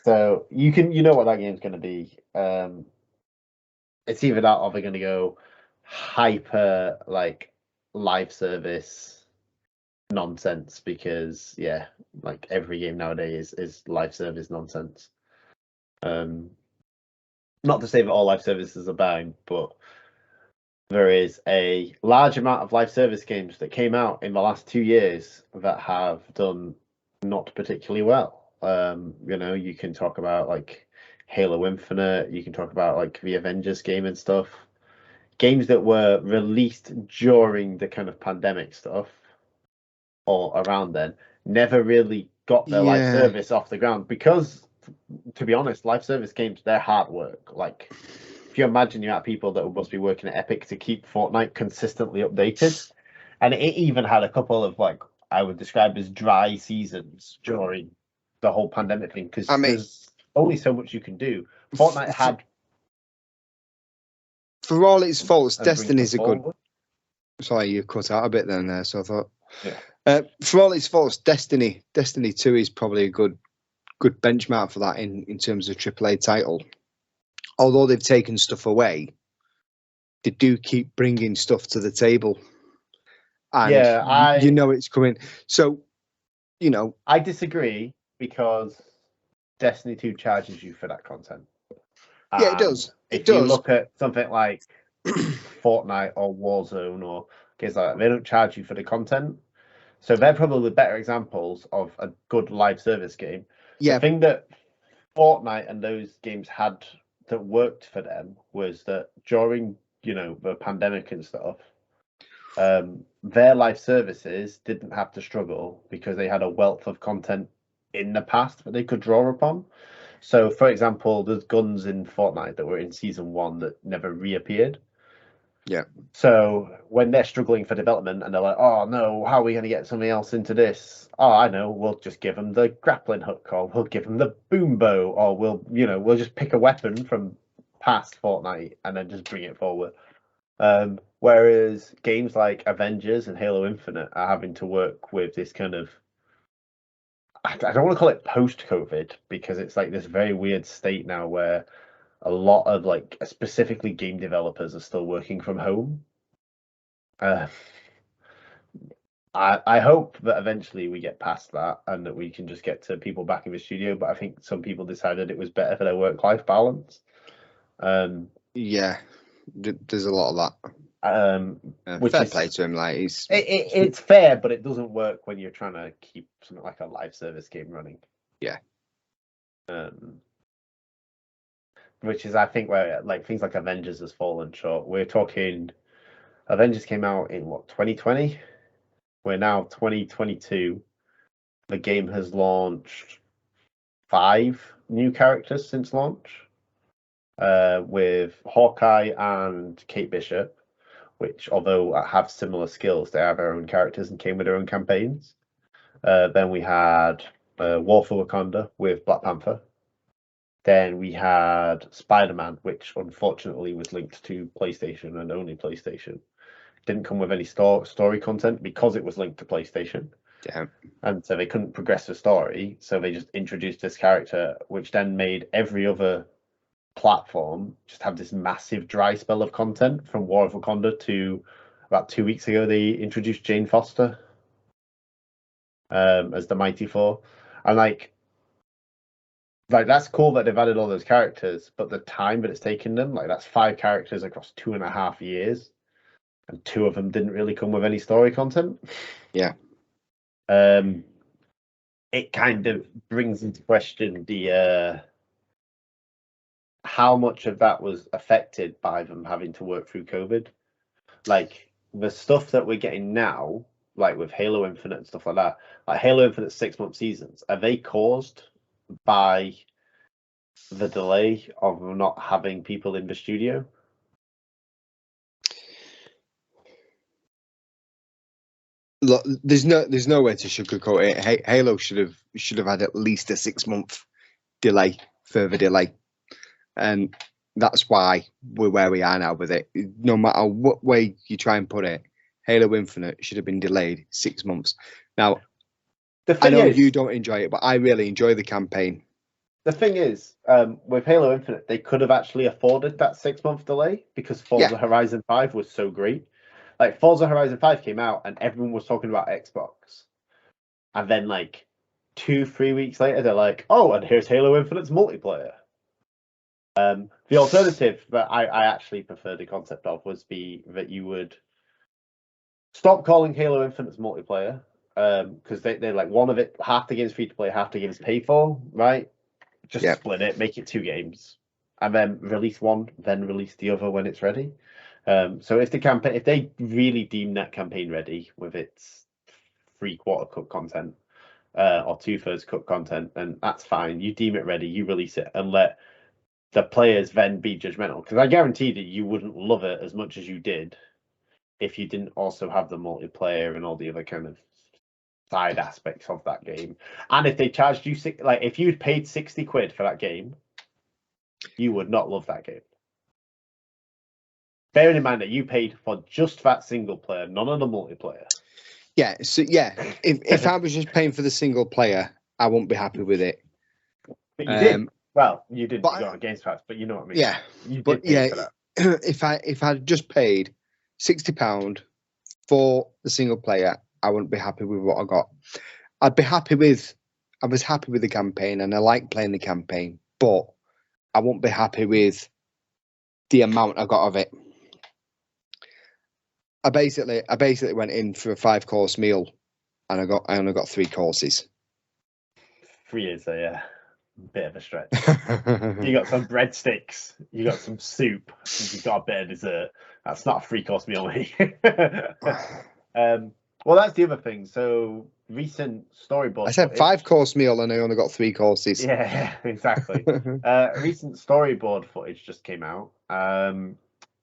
So you know what that game's going to be. It's either that or they're going to go hyper like live service nonsense because like every game nowadays is live service nonsense. Not to say that all live services are bad, but there is a large amount of live service games that came out in the last 2 years that have done not particularly well. You can talk about like Halo Infinite, you can talk about like the Avengers game and stuff. Games that were released during the kind of pandemic stuff or around then never really got their live service off the ground because, to be honest, live service games, they're hard work. Like, if you imagine you have people that must be working at Epic to keep Fortnite consistently updated, and it even had a couple of like I would describe as dry seasons during the whole pandemic thing because there's only so much you can do. Fortnite had, for all its faults, Destiny's a good. Sorry, you cut out a bit then there, so I thought. Yeah. For all its faults, Destiny 2 is probably a good benchmark for that in terms of AAA title. Although they've taken stuff away, they do keep bringing stuff to the table. And you know it's coming. So, I disagree because Destiny 2 charges you for that content. Yeah, it does. If you look at something like Fortnite or Warzone or games like that, they don't charge you for the content. So they're probably better examples of a good live service game. Yeah. The thing that Fortnite and those games had that worked for them was that during, the pandemic and stuff, their live services didn't have to struggle because they had a wealth of content in the past that they could draw upon. So, for example, there's guns in Fortnite that were in Season 1 that never reappeared. Yeah. So when they're struggling for development and they're like, oh no, how are we going to get something else into this? Oh, I know, we'll just give them the grappling hook, or we'll give them the boom bow, or we'll just pick a weapon from past Fortnite and then just bring it forward. Whereas games like Avengers and Halo Infinite are having to work with this kind of, I don't want to call it post-COVID, because it's like this very weird state now where a lot of like specifically game developers are still working from home. I hope that eventually we get past that and that we can just get to people back in the studio. But I think some people decided it was better for their work-life balance. Yeah, there's a lot of that. Which fair is, play to him. Like it's fair, but it doesn't work when you're trying to keep something like a live service game running. Yeah. Which is, I think, where like things like Avengers has fallen short. We're talking, Avengers came out in what, 2020? We're now 2022. The game has launched 5 new characters since launch, with Hawkeye and Kate Bishop, which, although have similar skills, they have their own characters and came with their own campaigns. Then we had War for Wakanda with Black Panther. Then we had Spider-Man, which unfortunately was linked to PlayStation and only PlayStation. Didn't come with any story content because it was linked to PlayStation. Yeah. And so they couldn't progress the story, so they just introduced this character, which then made every other platform just have this massive dry spell of content. From War of Wakanda to about 2 weeks ago, they introduced Jane Foster as the Mighty Four. And like that's cool that they've added all those characters, but the time that it's taken them, like that's 5 characters across 2.5 years, and 2 of them didn't really come with any story content. Yeah. It kind of brings into question the how much of that was affected by them having to work through COVID. Like the stuff that we're getting now, like with Halo Infinite and stuff like that, like Halo Infinite 6-month seasons, are they caused by the delay of not having people in the studio? Look, there's no way to sugarcoat it. Halo should have had at least a 6-month further delay, and that's why we're where we are now with it. No matter what way you try and put it, Halo Infinite should have been delayed 6 months. Now, I know you don't enjoy it, but I really enjoy the campaign. The thing is, with Halo Infinite, they could have actually afforded that 6-month delay because Forza Horizon 5 was so great. Like Forza Horizon 5 came out and everyone was talking about Xbox. And then like 2-3 weeks later, they're like, oh, and here's Halo Infinite's multiplayer. The alternative that I actually prefer the concept of was that you would stop calling Halo Infinite's multiplayer, because they're like, one of it, half the game's free to play, half the game's pay for, right? Just split it, make it 2 games, and then release one, then release the other when it's ready. So if they really deem that campaign ready with its 3/4 cut content, or 2/3 cut content, then that's fine. You deem it ready, you release it, and let the players then be judgmental. Because I guarantee that you wouldn't love it as much as you did if you didn't also have the multiplayer and all the other kind of side aspects of that game. And if they charged you if you'd paid 60 quid for that game, you would not love that game. Bearing in mind that you paid for just that single player, none of the multiplayer. Yeah, so if I was just paying for the single player, I wouldn't be happy with it. But you did. Well, you didn't go on Games Pass, but you know what I mean. Yeah, you did pay for that. If I'd just paid £60 for the single player, I wouldn't be happy with what I got. I was happy with the campaign, and I like playing the campaign, but I won't be happy with the amount I got of it. I basically went in for a 5-course meal, and I only got 3 courses. 3 is a bit of a stretch. You got some breadsticks, you got some soup, and you got a bit of dessert. That's not a 3-course meal, mate. Well, that's the other thing. So recent storyboard. I said 5-course meal, and I only got 3 courses. Yeah, exactly. Recent storyboard footage just came out.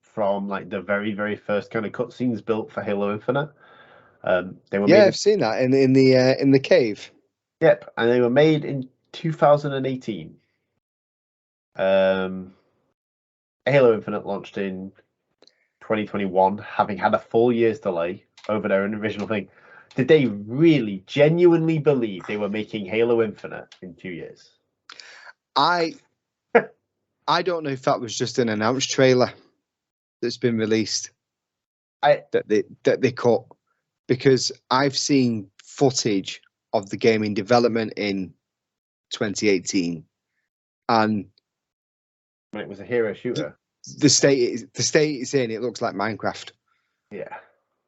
From like the very, very first kind of cutscenes built for Halo Infinite. They were I've seen that in the cave. Yep, and they were made in 2018. Halo Infinite launched in 2021, having had a full year's delay over their original thing. Did they really genuinely believe they were making Halo Infinite in 2 years? I don't know if that was just an announced trailer that's been released that they cut, because I've seen footage of the game in development in 2018, and when it was a hero shooter. The state it's in, it looks like Minecraft. Yeah.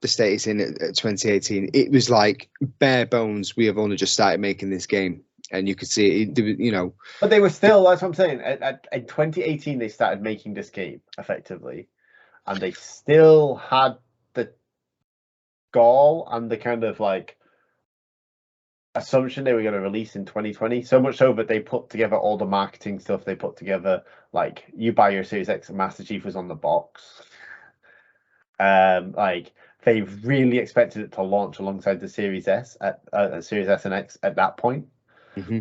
The state it's in at 2018, it was like bare bones. We have only just started making this game, and you could see it, you know. But they were still, that's what I'm saying. In 2018, they started making this game effectively, and they still had the gall and the kind of like assumption they were going to release in 2020. So much so that they put together all the marketing stuff. They put together, like, you buy your Series X and Master Chief was on the box. Like, they really expected it to launch alongside the Series S Series S and X at that point. Mm-hmm.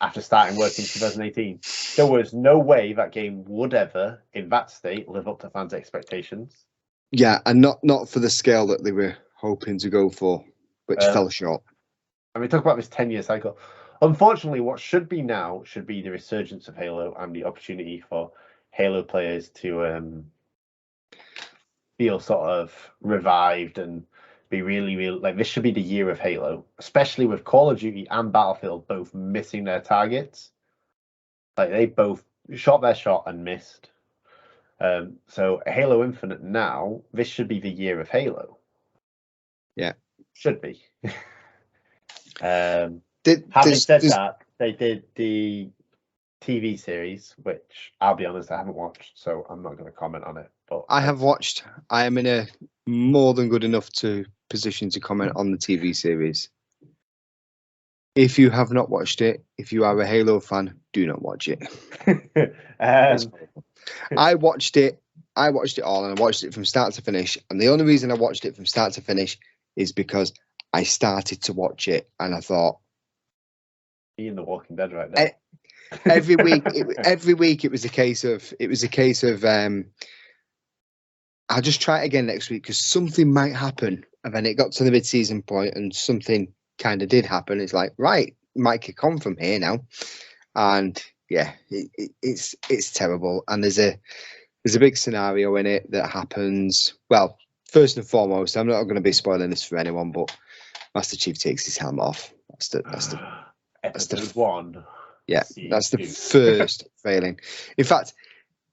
After starting work in 2018, there was no way that game would ever, in that state, live up to fans' expectations. Yeah, and not for the scale that they were hoping to go for, which fell short. And we talk about this 10-year cycle. Unfortunately, what should be now should be the resurgence of Halo and the opportunity for Halo players to feel sort of revived and be really, really, like, this should be the year of Halo, especially with Call of Duty and Battlefield both missing their targets. Like, they both shot their shot and missed. So Halo Infinite now, this should be the year of Halo. Yeah. Should be. Having said that, they did the TV series, which I'll be honest, I haven't watched, so I'm not going to comment on it. But I have watched. I am in a more than good enough position to comment on the TV series. If you have not watched it, if you are a Halo fan, do not watch it. I watched it all, and I watched it from start to finish. And the only reason I watched it from start to finish is because I started to watch it, and I thought, "You're in The Walking Dead right now." Every week, it was a case of I'll just try it again next week because something might happen. And then it got to the mid-season point, and something kind of did happen. It's like, right, might kick on from here now, and yeah, it's terrible. And there's a big scenario in it that happens. Well, first and foremost, I'm not going to be spoiling this for anyone, but Master Chief takes his helmet off. That's the one. Yeah, that's the first failing. In fact,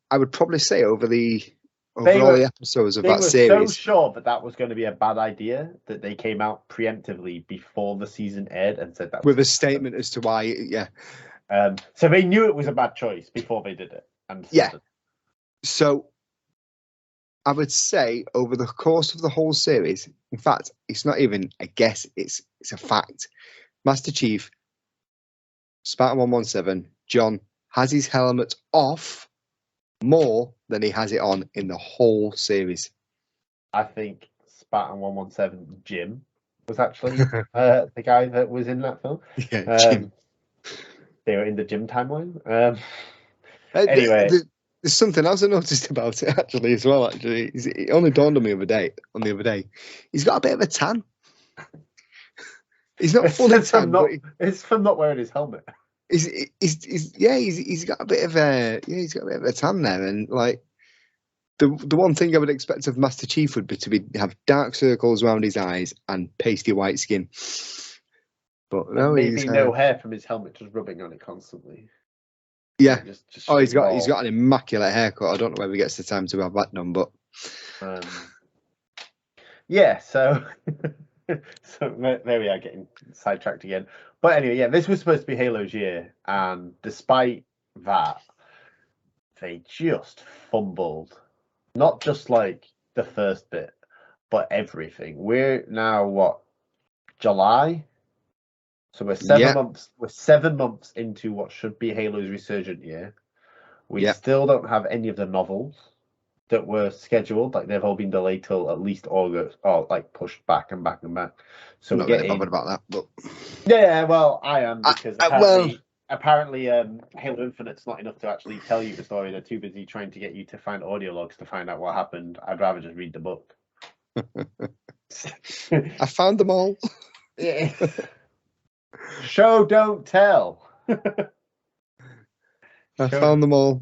I would probably say over all the episodes of that series. They were so sure that was going to be a bad idea that they came out preemptively before the season aired and said that with a statement as to why. Yeah. So they knew it was a bad choice before they did it. And yeah. So I would say over the course of the whole series, in fact, it's not even a guess, it's a fact. Master Chief, Spartan 117, John, has his helmet off more than he has it on in the whole series. I think Spartan 117, Jim, was actually the guy that was in that film. Yeah, Jim. They were in the Jim timeline. Anyway. There's something else I noticed about it actually as well. Actually, it only dawned on me the other day. He's got a bit of a tan. He's not fully tan. It's from not wearing his helmet. He's got a bit of a tan there, and like the one thing I would expect of Master Chief would be to have dark circles around his eyes and pasty white skin. But no, maybe no hair from his helmet, just rubbing on it constantly. Yeah. He's got an immaculate haircut. I don't know where he gets the time to have that done, but yeah. So there we are, getting sidetracked again. But anyway, yeah, this was supposed to be Halo's year, and despite that, they just fumbled. Not just like the first bit, but everything. We're now July? So we're 7 months. We're 7 months into what should be Halo's resurgent year. We still don't have any of the novels that were scheduled. Like, they've all been delayed till at least August, or like pushed back and back and back. So I'm not really bothered about that. But yeah, well, I am, because apparently, Halo Infinite's not enough to actually tell you the story. They're too busy trying to get you to find audio logs to find out what happened. I'd rather just read the book. I found them all. Yeah. Show, don't tell. I found them all.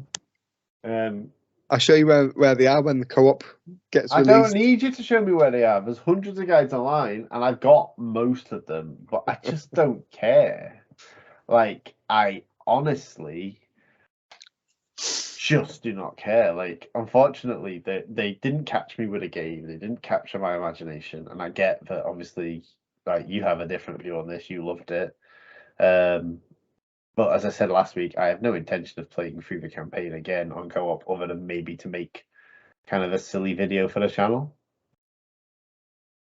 I'll show you where they are when the co-op gets released. I don't need you to show me where they are. There's hundreds of guides online, and I've got most of them, but I just don't care. Like, I honestly just do not care. Like, unfortunately, they didn't catch me with a game. They didn't capture my imagination, and I get that. Obviously, like, you have a different view on this. You loved it. But as I said last week, I have no intention of playing through the campaign again on co-op, other than maybe to make kind of a silly video for the channel.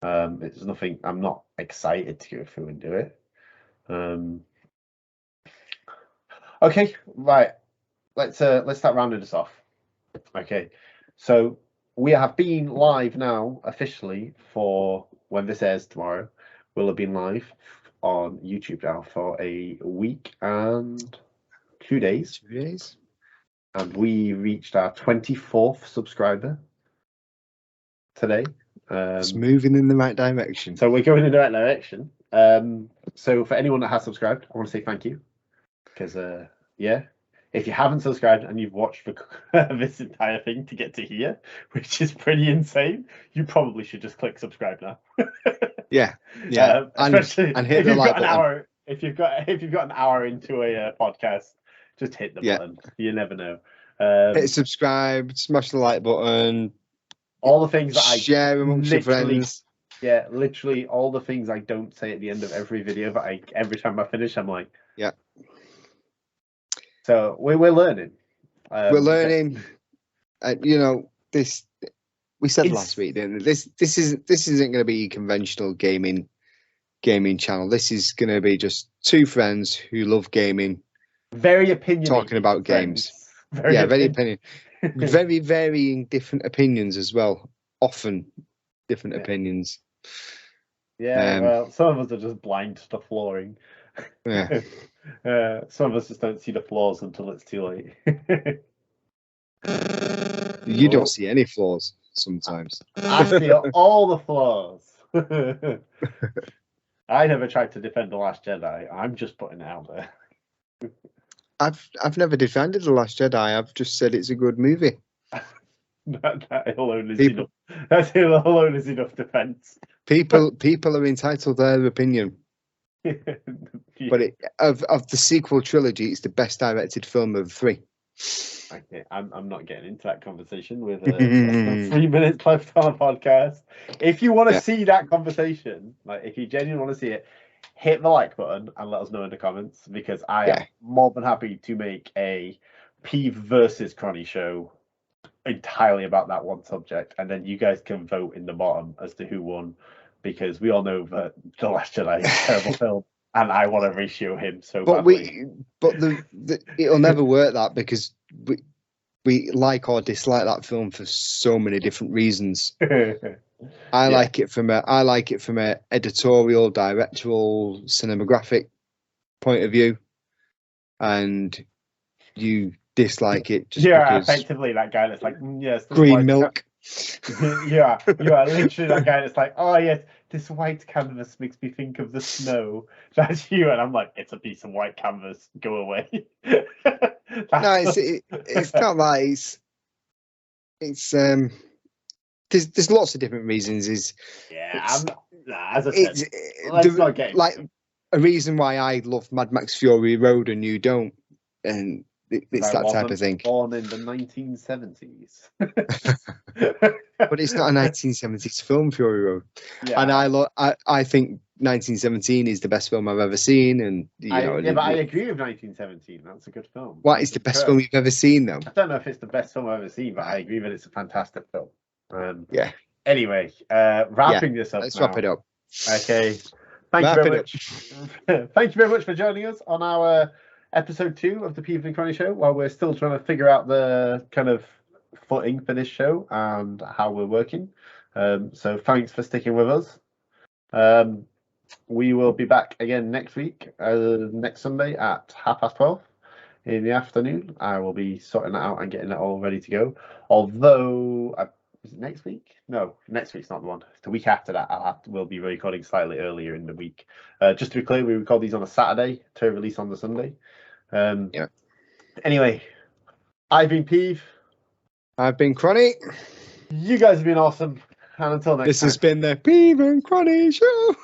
It's nothing. I'm not excited to go through and do it. Okay, right. Let's start rounding this off. Okay, so we have been live now officially for when this airs tomorrow. We'll have been live on YouTube now for a week and 2 days. 2 days. And we reached our 24th subscriber today. It's moving in the right direction. So we're going in the right direction. So for anyone that has subscribed, I want to say thank you. Because, yeah, if you haven't subscribed and you've watched this entire thing to get to here, which is pretty insane, you probably should just click subscribe now. Yeah. Especially and hit the like button. If you've got an hour into a podcast, just hit the button. You never know. Hit subscribe, smash the like button. All the things that I share amongst your friends. Yeah, literally all the things I don't say at the end of every video, but every time I finish, I'm like, yeah. So we're learning. We're learning. You know, this we said last week, didn't we? This isn't going to be a conventional gaming channel. This is going to be just two friends who love gaming, very opinionated, talking about games. Very opinion. Very varying different opinions as well. Often different opinions. Yeah, well, some of us are just blind to flooring. Yeah. Some of us just don't see the flaws until it's too late. You don't see any flaws sometimes. I see all the flaws. I never tried to defend The Last Jedi. I'm just putting it out there. I've never defended The Last Jedi. I've just said it's a good movie. that alone is enough. That alone is enough defense. People are entitled to their opinion. Yeah. But of the sequel trilogy, it's the best directed film of the three. Okay, I'm not getting into that conversation with 3 minutes left on a podcast. If you want to see that conversation, like if you genuinely want to see it, hit the like button and let us know in the comments, because I am more than happy to make a Peave versus Cronnie show entirely about that one subject, and then you guys can vote in the bottom as to who won, because we all know that The Last Jedi is a terrible film, and I want to ratio him so badly. But it'll never work that, because we like or dislike that film for so many different reasons. I like it from a editorial, directorial, cinematographic point of view, and you dislike it just because effectively that guy that's like, yes, green milk. You are literally that guy that's like, oh yes, this white canvas makes me think of the snow. That's you, and I'm like, it's a piece of white canvas, go away. No, it's not like it's there's lots of different reasons. As I said, let's not get like a reason why I love Mad Max Fury Road and you don't, and it's that type of thing. Born in the 1970s. But it's not a 1970s film, Fury Road. Yeah. And I think 1917 is the best film I've ever seen. And but I agree with 1917. That's a good film. What is the best film you've ever seen, though? I don't know if it's the best film I've ever seen, but I agree that it's a fantastic film. Anyway, wrapping this up. Let's wrap it up. Okay. Thank you very much. Thank you very much for joining us on our episode 2 of the Peave and Cronnie show, while we're still trying to figure out the kind of footing for this show and how we're working. So thanks for sticking with us. we will be back again next week, next Sunday at 12:30 in the afternoon. I will be sorting that out and getting it all ready to go. Although, is it next week? No, next week's not the one. It's the week after that. We'll be recording slightly earlier in the week. Just to be clear, we record these on a Saturday to release on the Sunday. Yeah. Anyway, I've been Peave. I've been Cronnie. You guys have been awesome. And until next time. This has been the Peave and Cronnie Show.